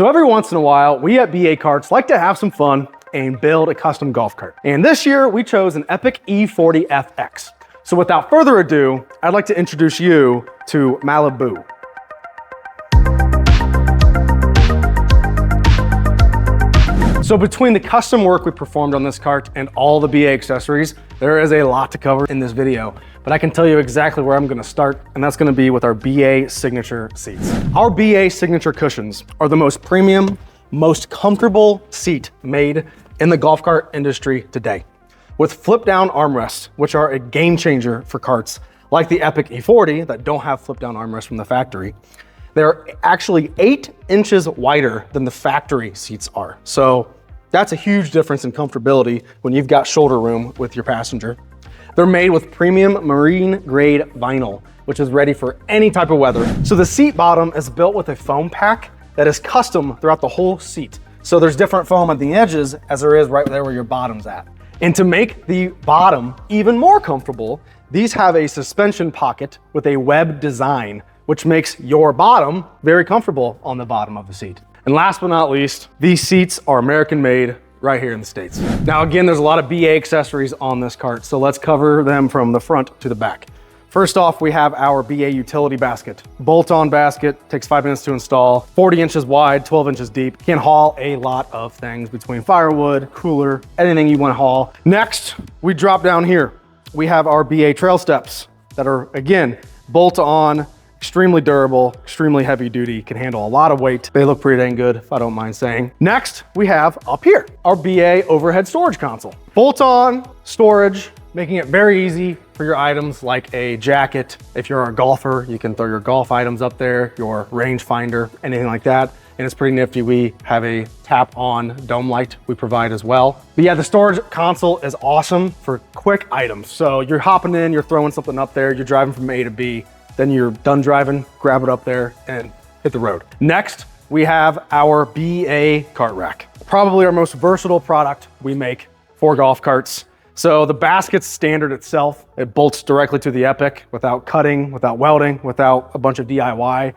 So every once in a while, we at BA Karts like to have some fun and build a custom golf cart. And this year we chose an Epic E40FX. So without further ado, I'd like to introduce you to Malibu. So between the custom work we performed on this cart and all the BA accessories, there is a lot to cover in this video, but I can tell you exactly where I'm gonna start, and that's gonna be with our BA Signature seats. Our BA Signature cushions are the most premium, most comfortable seat made in the golf cart industry today. With flip down armrests, which are a game changer for carts like the Epic E40 that don't have flip down armrests from the factory. They're actually 8 inches wider than the factory seats are. So that's a huge difference in comfortability when you've got shoulder room with your passenger. They're made with premium marine grade vinyl, which is ready for any type of weather. So the seat bottom is built with a foam pack that is custom throughout the whole seat. So there's different foam at the edges as there is right there where your bottom's at. And to make the bottom even more comfortable, these have a suspension pocket with a web design, which makes your bottom very comfortable on the bottom of the seat. And last but not least, these seats are American made right here in the States. Now again, there's a lot of BA accessories on this cart, so let's cover them from the front to the back. First off, we have our BA utility basket. Bolt-on basket, takes 5 minutes to install, 40 inches wide, 12 inches deep. Can haul a lot of things between firewood, cooler, anything you want to haul. Next, we drop down here. We have our BA trail steps that are, again, bolt-on, extremely durable, extremely heavy duty, can handle a lot of weight. They look pretty dang good, if I don't mind saying. Next, we have up here, our BA overhead storage console. Bolt-on storage, making it very easy for your items like a jacket. If you're a golfer, you can throw your golf items up there, your range finder, anything like that. And it's pretty nifty. We have a tap on dome light we provide as well. But yeah, the storage console is awesome for quick items. So you're hopping in, you're throwing something up there, you're driving from A to B, then you're done driving, grab it up there and hit the road. Next, we have our BA cart rack. Probably our most versatile product we make for golf carts. So the basket's standard itself. It bolts directly to the Epic without cutting, without welding, without a bunch of DIY.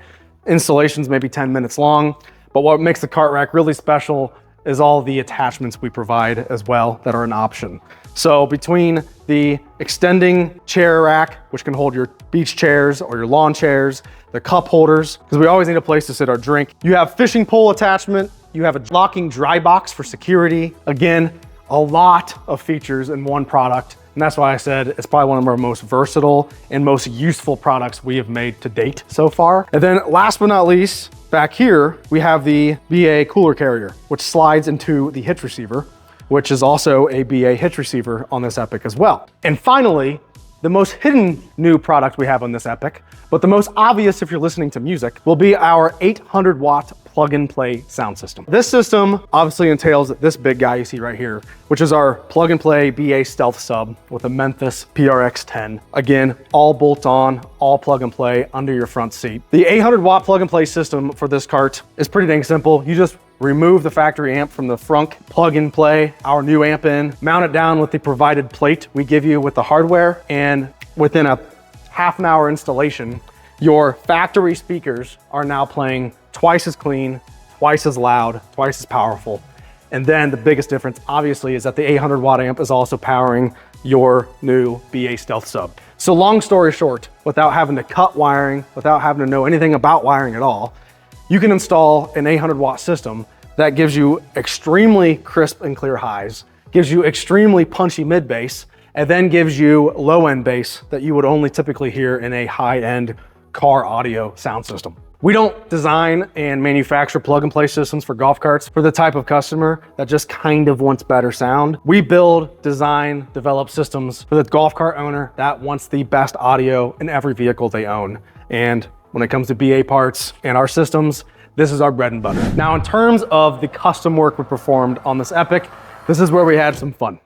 Installation's maybe 10 minutes long. But what makes the cart rack really special is all the attachments we provide as well that are an option. So between the extending chair rack, which can hold your beach chairs or your lawn chairs, the cup holders, because we always need a place to sit our drink. You have fishing pole attachment. You have a locking dry box for security. Again, a lot of features in one product. And that's why I said it's probably one of our most versatile and most useful products we have made to date so far. And then last but not least, back here, we have the BA cooler carrier, which slides into the hitch receiver, which is also a BA hitch receiver on this Epic as well. And finally, the most hidden new product we have on this Epic, but the most obvious if you're listening to music, will be our 800 watt plug and play sound system. This system obviously entails this big guy you see right here, which is our plug and play BA Stealth sub with a Memphis PRX10. Again, all bolt on, all plug and play under your front seat. The 800 watt plug and play system for this cart is pretty dang simple. You just remove the factory amp from the front, plug and play our new amp in, mount it down with the provided plate we give you with the hardware, and within a half an hour installation, your factory speakers are now playing twice as clean, twice as loud, twice as powerful. And then the biggest difference, obviously, is that the 800 watt amp is also powering your new BA Stealth sub. So long story short, without having to cut wiring, without having to know anything about wiring at all, you can install an 800 watt system that gives you extremely crisp and clear highs, gives you extremely punchy mid bass, and then gives you low end bass that you would only typically hear in a high end car audio sound system. We don't design and manufacture plug and play systems for golf carts for the type of customer that just kind of wants better sound. We build, design, develop systems for the golf cart owner that wants the best audio in every vehicle they own. And when it comes to BA parts and our systems, this is our bread and butter. Now, in terms of the custom work we performed on this Epic, this is where we had some fun.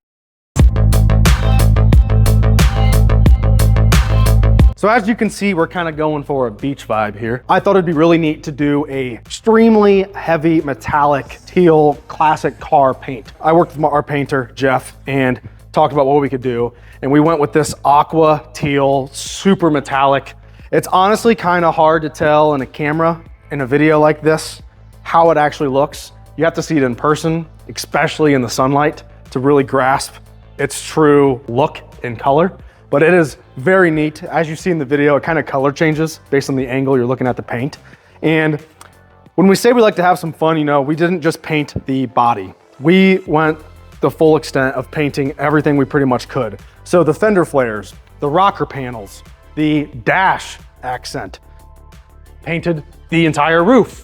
So as you can see, we're kind of going for a beach vibe here. I thought it'd be really neat to do a extremely heavy metallic teal classic car paint. I worked with our painter, Jeff, and talked about what we could do. And we went with this aqua teal, super metallic. It's honestly kind of hard to tell in a camera, in a video like this, how it actually looks, you have to see it in person, especially in the sunlight, to really grasp its true look and color. But it is very neat. As you see in the video, it kind of color changes based on the angle you're looking at the paint. And when we say we like to have some fun, you know, we didn't just paint the body. We went the full extent of painting everything we pretty much could. So the fender flares, the rocker panels, the dash accent, painted the entire roof.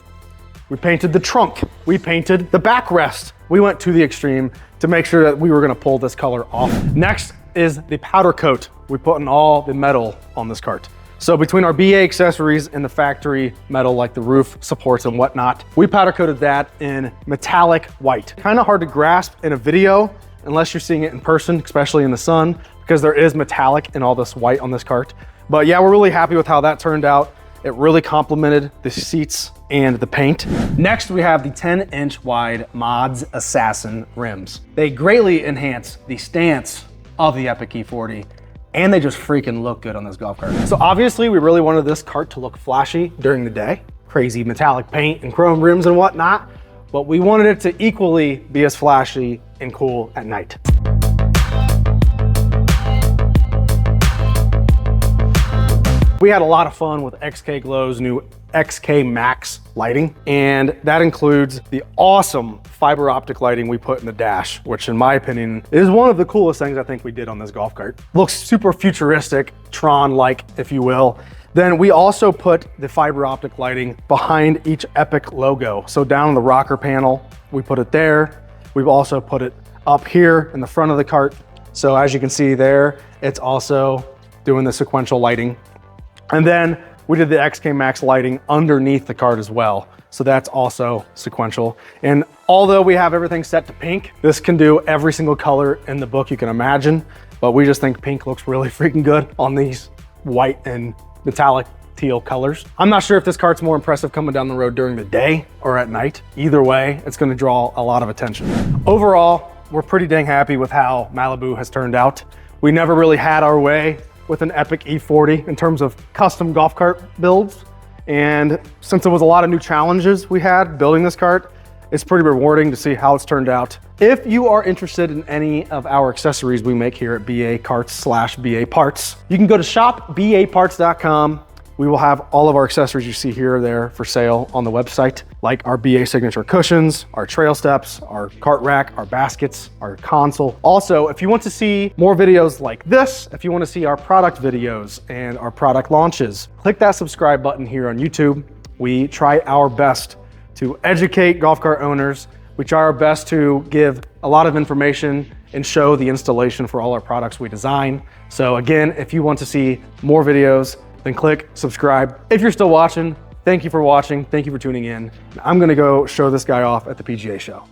We painted the trunk. We painted the backrest. We went to the extreme to make sure that we were gonna pull this color off. Next is the powder coat. We put in all the metal on this cart. So between our BA accessories and the factory metal, like the roof supports and whatnot, we powder coated that in metallic white. Kind of hard to grasp in a video unless you're seeing it in person, especially in the sun, because there is metallic in all this white on this cart. But yeah, we're really happy with how that turned out. It really complemented the seats and the paint. Next, we have the 10-inch wide Mods Assassin rims. They greatly enhance the stance of the Epic E40, and they just freaking look good on this golf cart. So obviously, we really wanted this cart to look flashy during the day, crazy metallic paint and chrome rims and whatnot, but we wanted it to equally be as flashy and cool at night. We had a lot of fun with XK Glow's new XK Max lighting, and that includes the awesome fiber optic lighting we put in the dash, which in my opinion is one of the coolest things I think we did on this golf cart. Looks super futuristic, Tron-like, if you will. Then we also put the fiber optic lighting behind each Epic logo. So down on the rocker panel, we put it there. We've also put it up here in the front of the cart. So as you can see there, it's also doing the sequential lighting. And then we did the XK Max lighting underneath the cart as well. So that's also sequential. And although we have everything set to pink, this can do every single color in the book you can imagine, but we just think pink looks really freaking good on these white and metallic teal colors. I'm not sure if this cart's more impressive coming down the road during the day or at night. Either way, it's gonna draw a lot of attention. Overall, we're pretty dang happy with how Malibu has turned out. We never really had our way with an Epic E40 in terms of custom golf cart builds. And since it was a lot of new challenges we had building this cart, it's pretty rewarding to see how it's turned out. If you are interested in any of our accessories we make here at BA Carts/BA Parts, you can go to shopbaparts.com. We will have all of our accessories you see here or there for sale on the website, like our BA signature cushions, our trail steps, our cart rack, our baskets, our console. Also, if you want to see more videos like this, if you want to see our product videos and our product launches, click that subscribe button here on YouTube. We try our best to educate golf cart owners. We try our best to give a lot of information and show the installation for all our products we design. So again, if you want to see more videos, then click subscribe. If you're still watching, thank you for watching. Thank you for tuning in. I'm gonna go show this guy off at the PGA show.